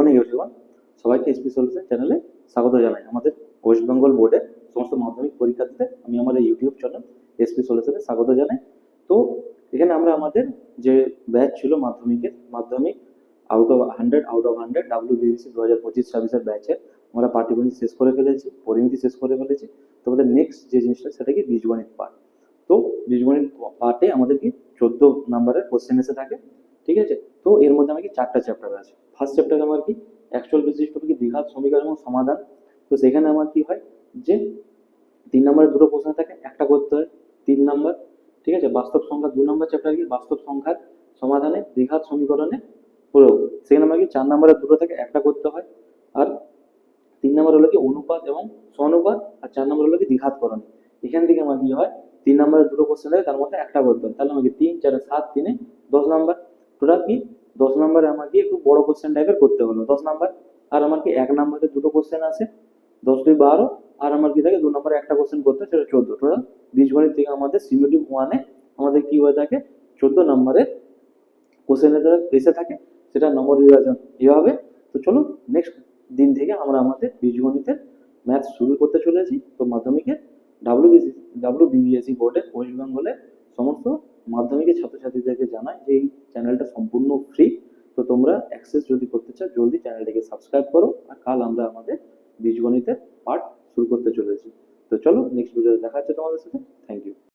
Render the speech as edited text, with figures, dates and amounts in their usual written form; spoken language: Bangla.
মর্নিং এভরিওয়ান, সবাইকে এসপি সলিউশন চ্যানেলে স্বাগত জানাই। আমাদের ওয়েস্ট বেঙ্গল বোর্ডের সমস্ত মাধ্যমিক পরীক্ষার্থীতে আমি আমার এই ইউটিউব চ্যানেল এসপি সলিউশনে স্বাগত জানাই। তো এখানে আমরা আমাদের যে ব্যাচ ছিল মাধ্যমিক আউট অফ 100 WBBC 2025-26 ব্যাচে আমরা পাটিগণিত শেষ করে ফেলেছি, পরিমিতি শেষ করে ফেলেছি। তো আমাদের নেক্সট যে জিনিসটা সেটা কি বীজগণিত পার্ট। তো বীজগণিত পার্টে আমাদের কি 14 নাম্বারের কোশ্চেন এসে থাকে, ঠিক আছে। তো এর মধ্যে আমার কি 4টা চ্যাপ্টার আছে। ফার্স্ট চ্যাপ্টারে আমার কি অ্যাকচুয়াল বেসিস টপিক দ্বিঘাত সমীকরণ এবং সমাধান। তো সেখানে আমার কি হয় যে 3 নম্বরের দুটো প্রশ্ন থাকে, একটা করতে হয় 3 নম্বর, ঠিক আছে। বাস্তব সংখ্যা 2 নম্বর চ্যাপ্টার কি বাস্তব সংখ্যার সমাধানে দ্বিঘাত সমীকরণে প্রয়োগ। সেখানে আমার কি 4 নম্বরের দুটো থেকে একটা করতে হয়। আর 3 নম্বর হলো কি অনুপাত এবং সমানুপাত, আর 4 নম্বর হলো কি দ্বিঘাতকরণ। এখান থেকে আমার কি হয় 3 নম্বরের দুটো কোশ্চেন থাকে, তার মধ্যে একটা করতে হয়। তাহলে আমাকে 3 4 7 3 10 নম্বর। টোটাল কি 10 নম্বরে আমাকে একটু বড় কোশ্চেন টাইপের করতে হলো 10 নম্বর। আর আমার কি 1 নম্বরে দুটো কোশ্চেন আছে 10 2 12। আর আমার কি থাকে 2 নম্বরে একটা কোশ্চেন করতে হয়, সেটা 14। টোটাল বীজগণিত থেকে আমাদের সিমিটিভ 1 এ আমাদের কি হয়ে থাকে 14 নম্বরের কোশ্চেন এসে থাকে, সেটা নম্বর বিভাজন এভাবে। তো চলো নেক্সট দিন থেকে আমরা আমাদের বীজগণিতের ম্যাথ শুরু করতে চলেছি। তো মাধ্যমিকে WBBSE বোর্ডে ওয়েস্ট বেঙ্গলের সমস্ত মাধ্যমিকের ছাত্রছাত্রীদেরকে জানাই যে এই চ্যানেলটা সম্পূর্ণ ফ্রি। তো তোমরা অ্যাক্সেস যদি করতে চাও জলদি চ্যানেলটাকে সাবস্ক্রাইব করো। আর কাল আমরা আমাদের বীজগণিতের পার্ট শুরু করতে চলেছি। তো চলো নেক্সট ভিডিওতে দেখা হচ্ছে তোমাদের সাথে। Thank you.